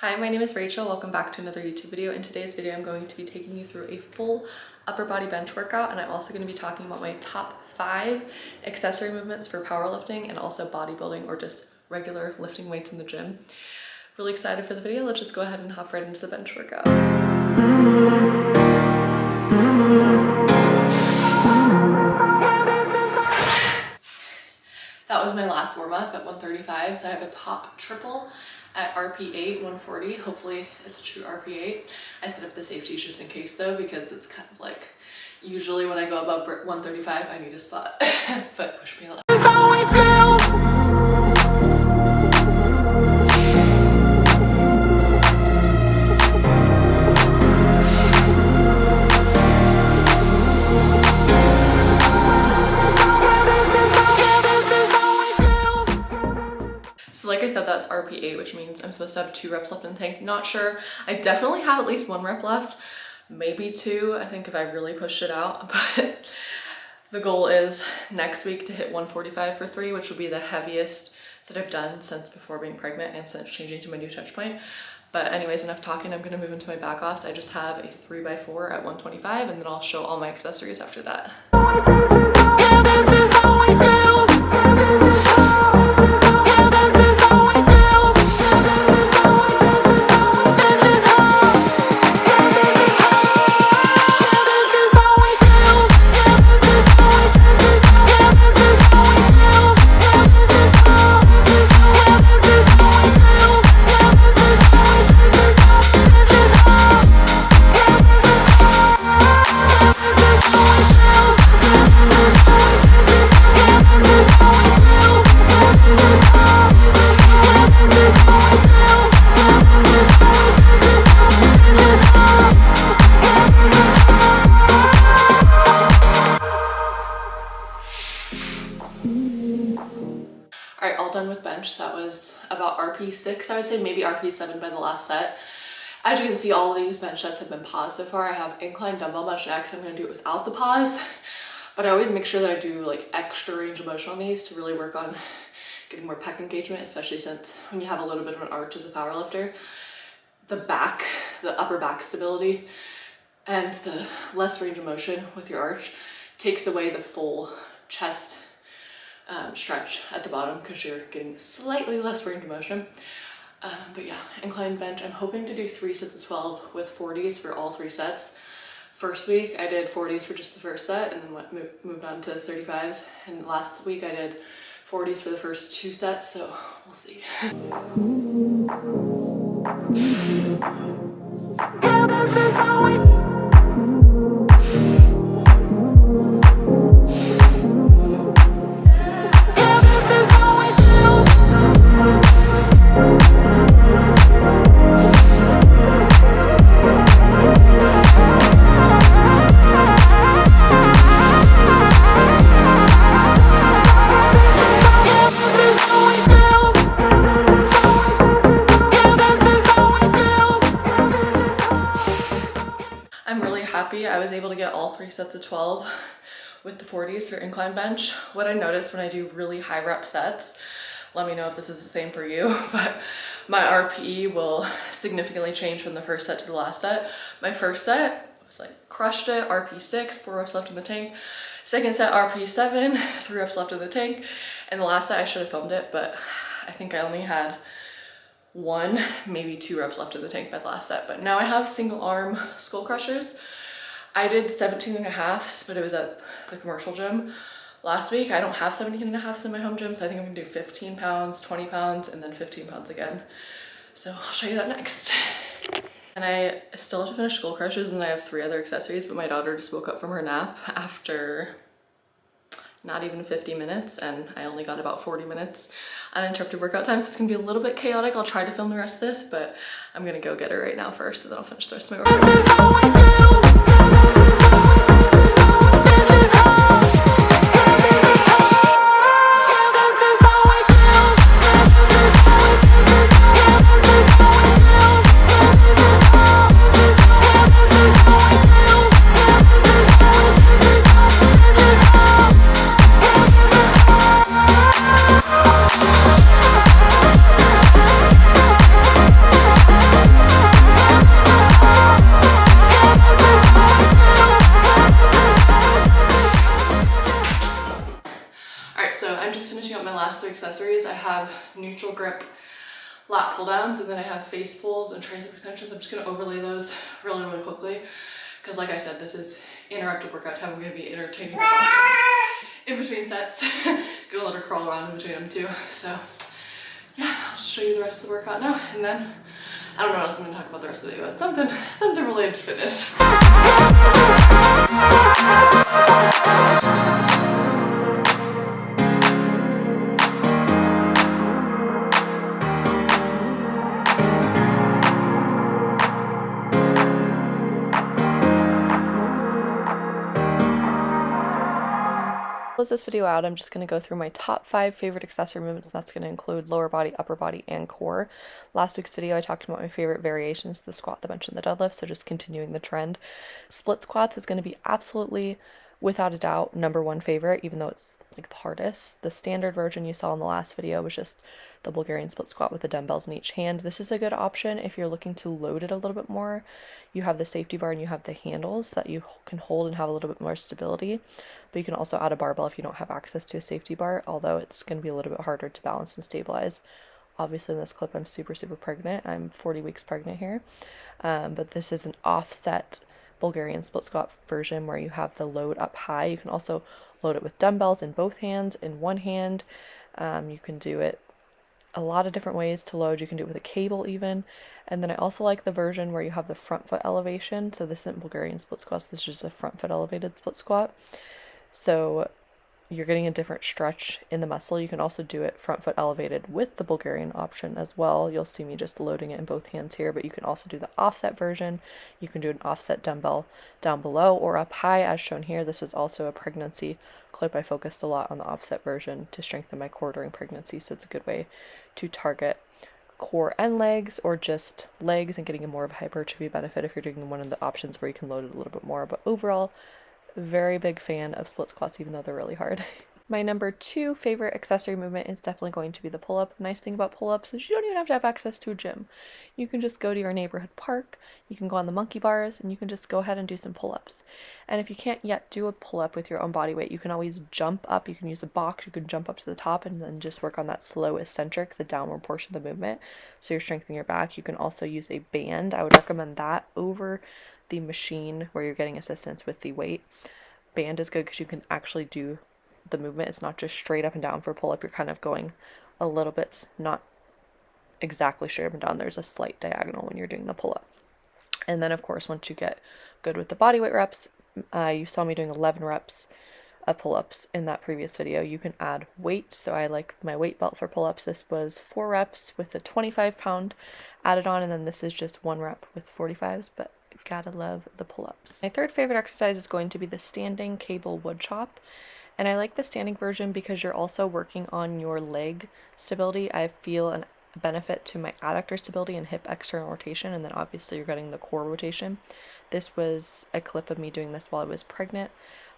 Hi, my name is Rachel. Welcome back to another YouTube video. In today's video, I'm going to be taking you through a full upper body bench workout, and I'm also going to be talking about my top 5 accessory movements for powerlifting and also bodybuilding or just regular lifting weights in the gym. Really excited for the video. Let's just go ahead and hop right into the bench workout. That was my last warm-up at 135, so I have a top triple at RP8, 140. Hopefully it's a true RP8. I set up the safeties just in case though, because it's kind of like, usually when I go above 135, I need a spot, but push me a lot. Like I said, that's RP8, which means I'm supposed to have 2 reps left in the tank. Not sure. I definitely have at least 1 rep left, maybe 2, I think, if I really pushed it out. But the goal is next week to hit 145 for 3, which will be the heaviest that I've done since before being pregnant and since changing to my new touch point. But anyways, enough talking. I'm going to move into my back offs. I just have a 3x4 at 125, and then I'll show all my accessories after that. Yeah, this is how it feels. Alright, all done with bench. That was about RP6, I would say, maybe RP7 by the last set. As you can see, all of these bench sets have been paused so far. I have incline dumbbell bench next. I'm going to do it without the pause, but I always make sure that I do like extra range of motion on these to really work on getting more pec engagement, especially since when you have a little bit of an arch as a powerlifter, the upper back stability and the less range of motion with your arch takes away the full chest stretch at the bottom because you're getting slightly less range of motion. But yeah, incline bench, I'm hoping to do 3 sets of 12 with 40s for all 3 sets. First week I did 40s for just the first set and then moved on to 35s, and last week I did 40s for the first 2 sets, so we'll see. Yeah, this is how we I was able to get all 3 sets of 12 with the 40s for incline bench. What I noticed when I do really high rep sets, let me know if this is the same for you, but my RPE will significantly change from the first set to the last set. My first set was like crushed it, RP6, 4 reps left in the tank. Second set, RP7, 3 reps left in the tank. And the last set, I should have filmed it, but I think I only had 1, maybe 2 reps left in the tank by the last set. But now I have single arm skull crushers. I did 17.5s, but it was at the commercial gym last week. I don't have 17.5s in my home gym, so I think I'm gonna do 15 pounds, 20 pounds, and then 15 pounds again. So I'll show you that next. And I still have to finish skull crushes, and I have 3 other accessories, but my daughter just woke up from her nap after not even 50 minutes, and I only got about 40 minutes uninterrupted workout time, so it's gonna be a little bit chaotic. I'll try to film the rest of this, but I'm gonna go get her right now first, and then I'll finish the rest of my workout. neutral grip lat pull downs, and then I have face pulls and tricep extensions. I'm just gonna overlay those really, really quickly because like I said, this is interrupted workout time. We're gonna be entertaining my body in between sets. Gonna let her crawl around in between them too. So yeah, I'll just show you the rest of the workout now, and then I don't know what else I'm gonna talk about the rest of the video. It's something related to fitness. Close this video out, I'm just going to go through my top 5 favorite accessory movements. That's going to include lower body, upper body, and core. Last week's video I talked about my favorite variations, the squat, the bench, and the deadlift, so just continuing the trend. Split squats is going to be absolutely, without a doubt, #1 favorite, even though it's like the hardest. The standard version you saw in the last video was just the Bulgarian split squat with the dumbbells in each hand. This is a good option if you're looking to load it a little bit more. You have the safety bar and you have the handles that you can hold and have a little bit more stability, but you can also add a barbell if you don't have access to a safety bar, although it's going to be a little bit harder to balance and stabilize. Obviously in this clip I'm super pregnant. I'm 40 weeks pregnant here, but this is an offset Bulgarian split squat version where you have the load up high. You can also load it with dumbbells in both hands, in one hand. You can do it a lot of different ways to load. You can do it with a cable even. And then I also like the version where you have the front foot elevation. So this isn't Bulgarian split squats, this is just a front foot elevated split squat. So you're getting a different stretch in the muscle. You can also do it front foot elevated with the Bulgarian option as well. You'll see me just loading it in both hands here, but you can also do the offset version. You can do an offset dumbbell down below or up high as shown here. This was also a pregnancy clip. I focused a lot on the offset version to strengthen my core during pregnancy, so it's a good way to target core and legs, or just legs and getting a more of a hypertrophy benefit if you're doing one of the options where you can load it a little bit more. But overall, very big fan of split squats, even though they're really hard. My #2 favorite accessory movement is definitely going to be the pull-up. The nice thing about pull-ups is you don't even have to have access to a gym. You can just go to your neighborhood park, you can go on the monkey bars, and you can just go ahead and do some pull-ups. And if you can't yet do a pull-up with your own body weight, you can always jump up. You can use a box, you can jump up to the top and then just work on that slow eccentric, the downward portion of the movement, so you're strengthening your back. You can also use a band. I would recommend that over the machine where you're getting assistance with the weight. Band is good because you can actually do the movement. It's not just straight up and down for pull-up. You're kind of going a little bit, not exactly straight up and down. There's a slight diagonal when you're doing the pull-up. And then of course, once you get good with the body weight reps, you saw me doing 11 reps of pull-ups in that previous video. You can add weight. So I like my weight belt for pull-ups. This was 4 reps with a 25-pound added on, and then this is just 1 rep with 45s, but gotta love the pull-ups. My third favorite exercise is going to be the standing cable wood chop. And I like the standing version because you're also working on your leg stability. I feel a benefit to my adductor stability and hip external rotation, and then obviously you're getting the core rotation. This was a clip of me doing this while I was pregnant.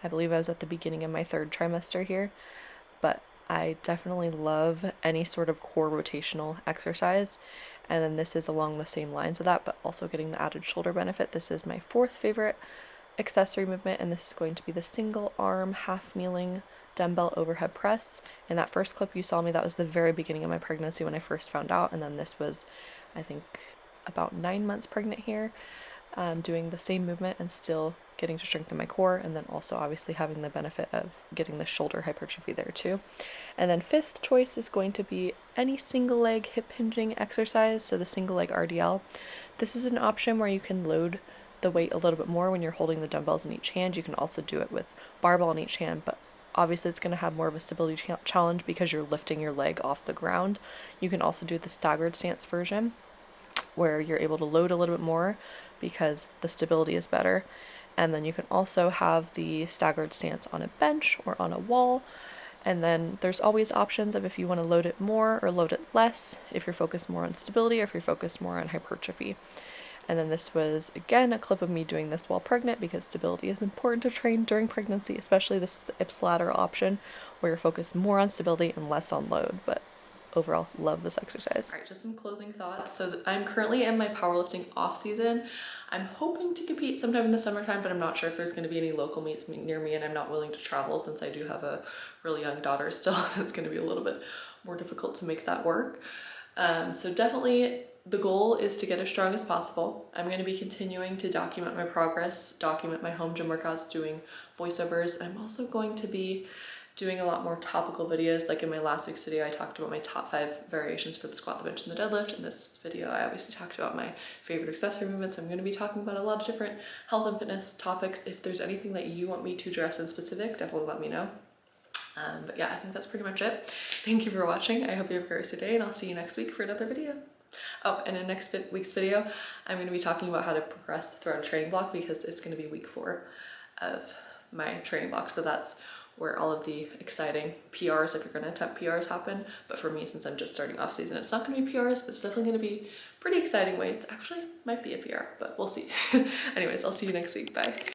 I believe I was at the beginning of my 3rd trimester here, but I definitely love any sort of core rotational exercise. And then this is along the same lines of that, but also getting the added shoulder benefit. This is my 4th favorite accessory movement, and this is going to be the single arm half kneeling dumbbell overhead press. In that first clip you saw me, that was the very beginning of my pregnancy when I first found out, and then this was, I think, about 9 months pregnant here, doing the same movement and still getting to strengthen my core, and then also obviously having the benefit of getting the shoulder hypertrophy there too. And then 5th choice is going to be any single leg hip hinging exercise, so the single leg RDL. This is an option where you can load the weight a little bit more when you're holding the dumbbells in each hand. You can also do it with barbell in each hand, but obviously it's going to have more of a stability challenge because you're lifting your leg off the ground. You can also do the staggered stance version where you're able to load a little bit more because the stability is better. And then you can also have the staggered stance on a bench or on a wall. And then there's always options of if you want to load it more or load it less, if you're focused more on stability or if you're focused more on hypertrophy. And then this was, again, a clip of me doing this while pregnant because stability is important to train during pregnancy, especially this is the ipsilateral option where you're focused more on stability and less on load. But overall, love this exercise. All right, just some closing thoughts. So I'm currently in my powerlifting off season. I'm hoping to compete sometime in the summertime, but I'm not sure if there's going to be any local meets near me, and I'm not willing to travel since I do have a really young daughter still. It's going to be a little bit more difficult to make that work. So definitely the goal is to get as strong as possible. I'm going to be continuing to document my progress, document my home gym workouts, doing voiceovers. I'm also going to be doing a lot more topical videos. Like in my last week's video, I talked about my top 5 variations for the squat, the bench, and the deadlift. In this video, I obviously talked about my favorite accessory movements. I'm going to be talking about a lot of different health and fitness topics. If there's anything that you want me to address in specific, definitely let me know. But yeah, I think that's pretty much it. Thank you for watching. I hope you have a great rest of your day, and I'll see you next week for another video. Oh, and in next week's video, I'm going to be talking about how to progress throughout a training block, because it's going to be week 4 of my training block. So that's where all of the exciting PRs, if you're going to attempt PRs, happen. But for me, since I'm just starting off season, it's not going to be PRs, but it's definitely going to be pretty exciting weights. Actually, might be a PR, but we'll see. Anyways, I'll see you next week. Bye.